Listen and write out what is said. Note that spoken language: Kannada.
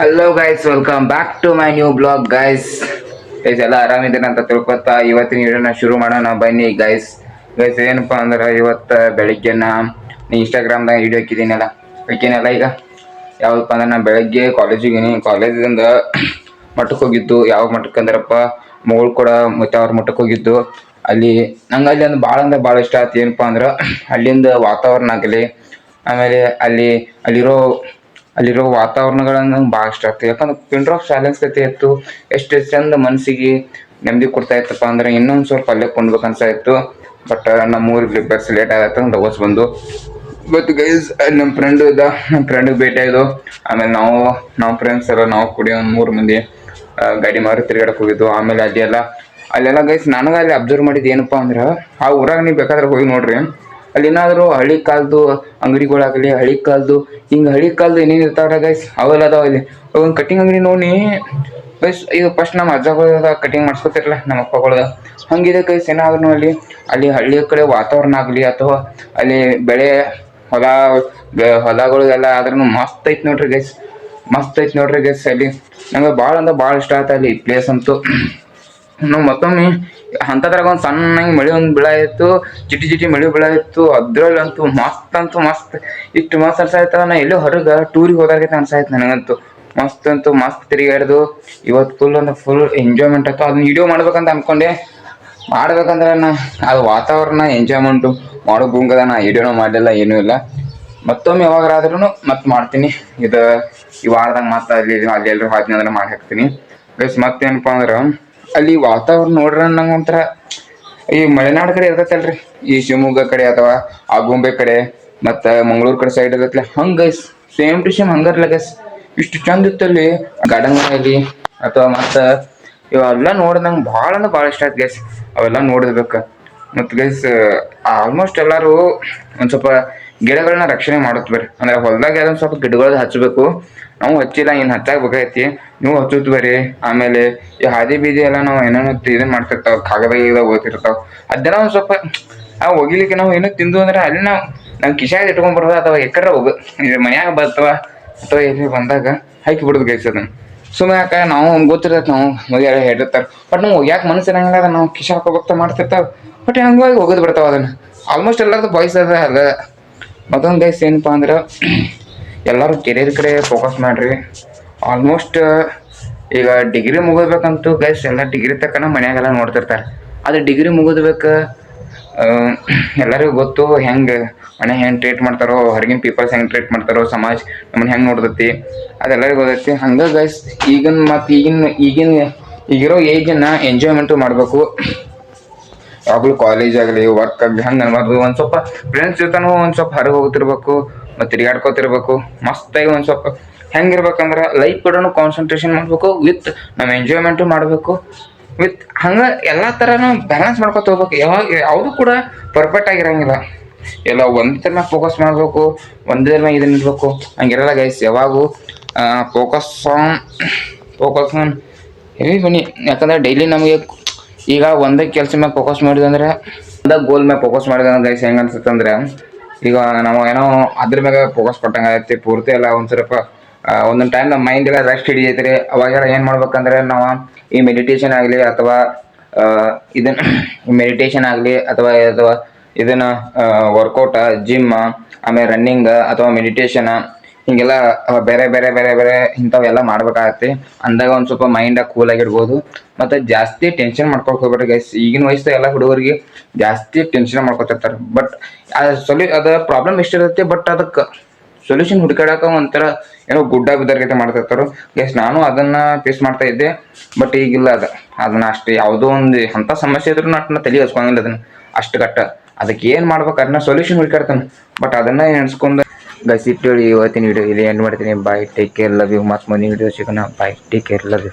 Hello guys, welcome back to my new blog guys. Guys ಎಲ್ಲ ಆರಾಮಿದ್ದೀರ ಅಂತ ತಿಳ್ಕೊತಾ ಇವತ್ತಿನ ವಿಡಿಯೋನ ಶುರು ಮಾಡೋಣ ಬನ್ನಿ ಗೈಸ್. ಗೈಸ್ ಏನಪ್ಪಾ ಅಂದ್ರೆ ಇವತ್ತು ಬೆಳಿಗ್ಗೆ ಇನ್ಸ್ಟಾಗ್ರಾಮ್ದಾಗ ವಿಡಿಯೋ ಹಾಕಿದ್ದೀನಲ್ಲ ಈಗ ಯಾವಪ್ಪ ಅಂದ್ರೆ ನಾ ಬೆಳಗ್ಗೆ ಕಾಲೇಜಿಂದ ಮಠಕ್ಕೆ ಹೋಗಿದ್ದು. ಯಾವ ಮಠಕ್ಕೆ ಅಂದ್ರಪ್ಪ ಮಗಳು ಕೂಡ ಮತ್ತೆ ಅವ್ರ ಮಠಕ್ಕೆ ಹೋಗಿದ್ದು. ನಂಗೆ ಅಲ್ಲಿ ಒಂದು ಭಾಳ ಅಂದ್ರೆ ಭಾಳ ಇಷ್ಟ ಆಯ್ತು. ಏನಪ್ಪಾ ಅಂದ್ರೆ ಅಲ್ಲಿಂದ ವಾತಾವರಣ ಆಗಲಿ, ಆಮೇಲೆ ಅಲ್ಲಿರೋ ವಾತಾವರಣಗಳನ್ನ ನಂಗೆ ಭಾಳ ಇಷ್ಟ ಆಗ್ತದೆ. ಯಾಕಂದ್ರೆ ಪಿನ್ ಆಫ್ ಸೈಲೆನ್ಸ್ ಕತೆ ಇತ್ತು. ಎಷ್ಟು ಚಂದ ಮನಸ್ಸಿಗೆ ನೆಮ್ಮದಿ ಕೊಡ್ತಾ ಇತ್ತಪ್ಪ ಅಂದ್ರೆ ಇನ್ನೊಂದು ಸ್ವಲ್ಪ ಅಲ್ಲೇ ಕೊಂಡ್ಬೇಕು ಅನ್ಸ ಇತ್ತು. ಬಟ್ ನಮ್ಮ ಊರಿಗೆ ಬಸ್ ಲೇಟ್ ಆಗತ್ತೆ ಅಂತ ಬಸ್ ಬಂದು ಇವತ್ತು ಗೈಸ್ ನಮ್ಮ ಫ್ರೆಂಡಿಗೆ ಭೇಟಿ ಆಯ್ದು. ಆಮೇಲೆ ನಾವು ಫ್ರೆಂಡ್ಸ್ ಎಲ್ಲ ನಾವು ಕೂಡಿ ಒಂದು 3 ಮಂದಿ ಗಾಡಿ ಮಾರಿ ತಿರ್ಗಾಡಕ್ಕೆ ಹೋಗಿದ್ದು. ಆಮೇಲೆ ಅಲ್ಲೆಲ್ಲ ಗೈಸ್ ನನಗೆ ಅಲ್ಲಿ ಅಬ್ಸರ್ವ್ ಮಾಡಿದ್ದು ಏನಪ್ಪಾ ಅಂದ್ರೆ ಆ ಊರಾಗ ನೀವು ಬೇಕಾದ್ರೆ ಹೋಗಿ ನೋಡ್ರಿ. ಅಲ್ಲಿ ಏನಾದ್ರು ಹಳಿ ಕಾಲದ್ದು ಅಂಗಡಿಗಳಾಗಲಿ, ಹಳಿ ಕಾಲದ್ದು ಏನೇನು ಇರ್ತಾವ್ರ ಗೈಸ್ ಅವೆಲ್ಲ ಅದಾವ. ಅಲ್ಲಿ ಒಂದು ಕಟಿಂಗ್ ಅಂಗಡಿ ನೋಡಿ ಗೈಸ್, ಇದು ಫಸ್ಟ್ ನಮ್ಮ ಅಜ್ಜಗಳ ಕಟಿಂಗ್ ಮಾಡಿಸ್ಕೊತಿರಲ್ಲ ನಮ್ಮ ಅಪ್ಪಗಳದ ಹಂಗಿದೆ ಗೈಸ್. ಏನಾದ್ರು ಅಲ್ಲಿ ಹಳ್ಳಿಯ ಕಡೆ ವಾತಾವರಣ ಆಗಲಿ ಅಥವಾ ಅಲ್ಲಿ ಬೆಳೆ ಹೊಲಗಳು ಎಲ್ಲ ಆದ್ರೂ ಮಸ್ತ್ ಐತಿ ನೋಡ್ರಿ ಗೈಸ್. ಅಲ್ಲಿ ನಂಗೆ ಭಾಳ ಅಂದ್ರೆ ಭಾಳ ಇಷ್ಟ ಆಯ್ತು ಅಲ್ಲಿ ಪ್ಲೇಸ್ ಅಂತೂ. ನಾವು ಮತ್ತೊಮ್ಮೆ ಅಂತದ್ರಾಗ ಒಂದು ಸಣ್ಣಗೆ ಮಳೆ ಒಂದು ಬೀಳಾಯಿತು, ಚಿಟಿ ಮಳೆ ಬೀಳಾಯಿತು. ಅದ್ರಲ್ಲಂತೂ ಮಸ್ತ್ ಇಷ್ಟು ಮಸ್ತ್ ಅನ್ಸಾಯ್ತಲ್ಲ. ನಾ ಎಲ್ಲೋ ಹೊರಗೆ ಟೂರಿಗೆ ಹೋದಾಗೈತೆ ಅನ್ಸಾಯ್ತು ನನಗಂತೂ. ಮಸ್ತ್ ತಿರುಗಾಡ್ದು ಇವತ್ತು ಫುಲ್ ಎಂಜಾಯ್ಮೆಂಟ್ ಆಯ್ತು. ಅದನ್ನ ವಿಡಿಯೋ ಮಾಡ್ಬೇಕಂತ ಅನ್ಕೊಂಡೆ, ಮಾಡ್ಬೇಕಂದ್ರೆ ಅದು ವಾತಾವರಣ ಎಂಜಾಯ್ಮೆಂಟು ಮಾಡೋ ಗುಂಗದ. ನಾ ವಿಡಿಯೋನೂ ಮಾಡಲಿಲ್ಲ, ಏನೂ ಇಲ್ಲ. ಮತ್ತೊಮ್ಮೆ ಯಾವಾಗಾದ್ರೂ ಮತ್ತೆ ಮಾಡ್ತೀನಿ. ಈ ವಾರದಾಗ ಮತ್ತೆ ಅಲ್ಲಿ ಎಲ್ಲರೂ ಹಾಕ್ತೀನಿ ಅಂದ್ರೆ ಮಾಡಿ ಹಾಕ್ತೀನಿ ಗೈಸ್. ಮತ್ತೇನಪ್ಪ ಅಂದ್ರೆ ಅಲ್ಲಿ ವಾತಾವರಣ ನೋಡ್ರ ನಂಗೆ ಒಂಥರ ಈ ಮಲೆನಾಡು ಕಡೆ ಇರ್ತೈತಲ್ರಿ, ಈ ಶಿವಮೊಗ್ಗ ಕಡೆ ಅಥವಾ ಆಗುಂಬೆ ಕಡೆ ಮತ್ತು ಮಂಗಳೂರು ಕಡೆ ಸೈಡ್ ಇರತ್ತಲ್ಲ, ಹಂಗೆ ಗೈಸ್ ಸೇಮ್ ಟು ಸೇಮ್ ಹಂಗಾರಲ್ಲ ಗೈಸ್. ಇಷ್ಟು ಚಂದ ಇತ್ತಲ್ಲಿ ಗಾರ್ಡನ್ಗಳಲ್ಲಿ ಅಥವಾ ಮತ್ತು ಇವೆಲ್ಲ ನೋಡಿ ನಂಗೆ ಭಾಳ ಅಂದ್ರೆ ಭಾಳ ಇಷ್ಟ ಆಯ್ತು ಗೈಸ್. ಅವೆಲ್ಲ ನೋಡಿರ್ಬೇಕು. ಮತ್ತು ಗೈಸ್ ಆಲ್ಮೋಸ್ಟ್ ಎಲ್ಲರೂ ಒಂದು ಸ್ವಲ್ಪ ಗಿಡಗಳನ್ನ ರಕ್ಷಣೆ ಮಾಡುತ್ತೆ ಬರ್ರಿ. ಅಂದ್ರೆ ಹೊಲದಾಗ ಯಾವ್ದೊಂದು ಸ್ವಲ್ಪ ಗಿಡಗಳನ್ನ ಹಚ್ಚಬೇಕು. ನಾವು ಹಚ್ಚಿಲ್ಲ, ಇನ್ನು ಹಚ್ಚಾಗಬೇಕಾಗೈತಿ. ನೀವು ಹಚ್ಚುತ್ತ ಬರ್ರಿ. ಆಮೇಲೆ ಈ ಹಾದಿ ಬೀದಿ ಎಲ್ಲ ನಾವು ಏನೇನೋ ಇದನ್ನ ಮಾಡ್ತಿರ್ತಾವೆ, ಕಾಗದ ಓದ್ತಿರ್ತಾವೆ. ಅದೆಲ್ಲ ಒಂದು ಸ್ವಲ್ಪ ಒಗಿಲಿಕ್ಕೆ ನಾವು ಏನೋ ತಿಂದು ಅಂದ್ರೆ ಅಲ್ಲಿ ನಾವು ಕಿಶಾಗ ಇಟ್ಕೊಂಡ್ ಬರೋದು ಅಥವಾ ಎಕರೆ ಮನ್ಯಾಗ ಬರ್ತವ ಅಥವಾ ಎಲ್ಲಿ ಬಂದಾಗ ಹಾಕಿ ಬಿಡೋದು ಗೈಸ್. ಅದನ್ನು ಸುಮ್ಮನೆ ಯಾಕೆ ನಾವು ಗೊತ್ತಿರ್ತೈತೆ, ನಾವು ಮದುವೆ ಹೇಳಿರ್ತಾರೆ. ಬಟ್ ನಾವು ಯಾಕೆ ಮನಸ್ಸಿನಂಗ ನಾವು ಕಿಶಾ ಹಾಕೋಬೇಕ ಮಾಡ್ತಿರ್ತಾವೆ. ಬಟ್ ಹಂಗಾಗಿ ಹೋಗೋದು ಬಿಡ್ತಾವ. ಅದನ್ನು ಆಲ್ಮೋಸ್ಟ್ ಎಲ್ಲರದ್ದು ಬಾಯ್ಸ್ ಅಲ್ಲ. ಮತ್ತೊಂದು ಗೈಸ್ ಏನಪ್ಪಾ ಅಂದ್ರೆ ಎಲ್ಲರೂ ಕೆರಿಯರ್ ಕಡೆ ಫೋಕಸ್ ಮಾಡ್ರಿ. ಆಲ್ಮೋಸ್ಟ್ ಈಗ ಡಿಗ್ರಿ ಮುಗಿದ್ಬೇಕಂತೂ ಗೈಸ್ ಎಲ್ಲ ಡಿಗ್ರಿ ತಕ್ಕನ ಮನ್ಯಾಗೆಲ್ಲ ನೋಡ್ತಿರ್ತಾರೆ. ಅದು ಡಿಗ್ರಿ ಮುಗಿದ್ಬೇಕು ಎಲ್ಲರಿಗೂ ಗೊತ್ತು ಹೆಂಗೆ ಟ್ರೀಟ್ ಮಾಡ್ತಾರೋ, ಹೊರಗಿನ ಪೀಪಲ್ಸ್ ಹೆಂಗೆ ಟ್ರೀಟ್ ಮಾಡ್ತಾರೋ, ಸಮಾಜ ನಮ್ಮನ್ನು ಹೆಂಗೆ ನೋಡ್ತೈತಿ ಅದೆಲ್ಲರಿಗೂ ಗೊತ್ತೈತಿ. ಹಂಗೆ ಗೈಸ್ ಈಗಿರೋ ಏಜನ್ನು ಎಂಜಾಯ್ಮೆಂಟು ಮಾಡಬೇಕು. ಯಾವಾಗಲೂ ಕಾಲೇಜ್ ಆಗಲಿ ವರ್ಕ್ ಆಗಲಿ ಹಂಗೆ ಅನ್ಬಾರ್ದು. ಒಂದು ಸ್ವಲ್ಪ ಫ್ರೆಂಡ್ಸ್ ಜೊತೆನೂ ಒಂದು ಸ್ವಲ್ಪ ಹೊರಗೆ ಹೋಗ್ತಿರ್ಬೇಕು ಮತ್ತು ತಿರುಗಾಡ್ಕೋತಿರ್ಬೇಕು. ಮಸ್ತಾಗಿ ಒಂದು ಸ್ವಲ್ಪ ಹೆಂಗಿರ್ಬೇಕಂದ್ರೆ ಲೈಫ್ ಕಡೆನೂ ಕಾನ್ಸಂಟ್ರೇಷನ್ ಮಾಡಬೇಕು, ವಿತ್ ನಮ್ಮ ಎಂಜಾಯ್ಮೆಂಟು ಮಾಡಬೇಕು. ವಿತ್ ಹಂಗೆ ಎಲ್ಲ ಥರನೂ ಬ್ಯಾಲೆನ್ಸ್ ಮಾಡ್ಕೊತ ಹೋಗ್ಬೇಕು. ಯಾವುದು ಕೂಡ ಪರ್ಫೆಕ್ಟ್ ಆಗಿರೋಂಗಿಲ್ಲ. ಎಲ್ಲ ಒಂದರ ಫೋಕಸ್ ಮಾಡಬೇಕು, ಒಂದರ ಇದನ್ನ ಇರಬೇಕು, ಹಂಗಿರಲ್ಲ ಗೈಸ್. ಯಾವಾಗೂ ಫೋಕಸ್ ಆನ್ ಹೆವಿ ಬನ್ನಿ. ಯಾಕಂದರೆ ಡೈಲಿ ನಮಗೆ ಈಗ ಒಂದೇ ಕೆಲಸ ಮೇಲೆ ಫೋಕಸ್ ಮಾಡಿದಂದ್ರೆ, ಒಂದೇ ಗೋಲ್ ಮೇಲೆ ಫೋಕಸ್ ಮಾಡಿದಂದ್ರೆ ಗೈಸ್ ಹೆಂಗೆ ಅನ್ಸುತ್ತೆ ಅಂದರೆ, ಈಗ ನಾವು ಏನೋ ಅದ್ರ ಮ್ಯಾಗ ಫೋಕಸ್ ಕೊಟ್ಟಂಗೆ ಆಗತ್ತೆ ಪೂರ್ತಿ ಎಲ್ಲ. ಒಂದು ಸ್ವಲ್ಪ ಒಂದೊಂದು ಟೈಮ್ ನಮ್ಮ ಮೈಂಡ್ ಎಲ್ಲ ರೆಸ್ಟ್ ಹಿಡಿಯೈತ್ರಿ. ಅವಾಗೆಲ್ಲ ಏನು ಮಾಡ್ಬೇಕಂದ್ರೆ ನಾವು ಈ ಮೆಡಿಟೇಷನ್ ಆಗಲಿ ಅಥವಾ ಇದನ್ನು ವರ್ಕೌಟ, ಜಿಮ್, ಆಮೇಲೆ ರನ್ನಿಂಗ್ ಅಥವಾ ಮೆಡಿಟೇಷನ್ ಹೀಗೆಲ್ಲ ಬೇರೆ ಇಂಥವೆಲ್ಲ ಮಾಡ್ಬೇಕಾಗತ್ತೆ. ಅಂದಾಗ ಒಂದು ಸ್ವಲ್ಪ ಮೈಂಡ್ ಕೂಲ್ ಆಗಿರ್ಬೋದು. ಮತ್ತು ಜಾಸ್ತಿ ಟೆನ್ಷನ್ ಮಾಡ್ಕೊಳಕ್ಕೆ ಹೋಗ್ಬೇಡ್ರಿ ಗೈಸ್. ಈಗಿನ ವಯಸ್ಸು ಎಲ್ಲ ಹುಡುಗರಿಗೆ ಜಾಸ್ತಿ ಟೆನ್ಷನ್ ಮಾಡ್ಕೊತಿರ್ತಾರೆ. ಬಟ್ ಅದು ಪ್ರಾಬ್ಲಮ್ ಎಷ್ಟಿರುತ್ತೆ, ಬಟ್ ಅದಕ್ಕೆ ಸೊಲ್ಯೂಷನ್ ಹುಡುಕಾಡಕ್ಕೆ ಒಂಥರ ಏನೋ ಗುಡ್ಡ ಬಿದ್ದರ್ಗತೆ ಮಾಡ್ತಿರ್ತಾರೆ ಗೈಸ್. ನಾನು ಅದನ್ನು ಫೇಸ್ ಮಾಡ್ತಾ ಇದ್ದೆ. ಬಟ್ ಈಗಿಲ್ಲ ಅದನ್ನ ಅಷ್ಟು ಯಾವುದೋ ಒಂದು ಅಂಥ ಸಮಸ್ಯೆ ಇದ್ರೂ ನಾನು ತಲೆ ಹಚ್ಕೊಂಗಿಲ್ಲ ಅದನ್ನು ಅಷ್ಟು ಕಟ್ಟ. ಅದಕ್ಕೆ ಏನು ಮಾಡ್ಬೇಕು ಅದನ್ನ ಸೊಲ್ಯೂಷನ್ ಹುಡುಕಾಡ್ತಾನೆ. ಬಟ್ ಅದನ್ನು ಎಣಿಸ್ಕೊಂಡು ಗೈಸ್ ಇಟ್ಟು ಇವತ್ತಿನ ವಿಡಿಯೋ ಇಲ್ಲಿ ಎಂಡ್ ಮಾಡ್ತೀನಿ. ಬಾಯ್, ಟೇಕ್ ಕೇರ್, ಲವ್ ಯು. ಮತ್ತು ಮುಂದಿನ ವಿಡಿಯೋ ಸಿಗೋಣ. ಬಾಯ್, ಟೇಕ್ ಕೇರ್, ಲವ್ ಯು.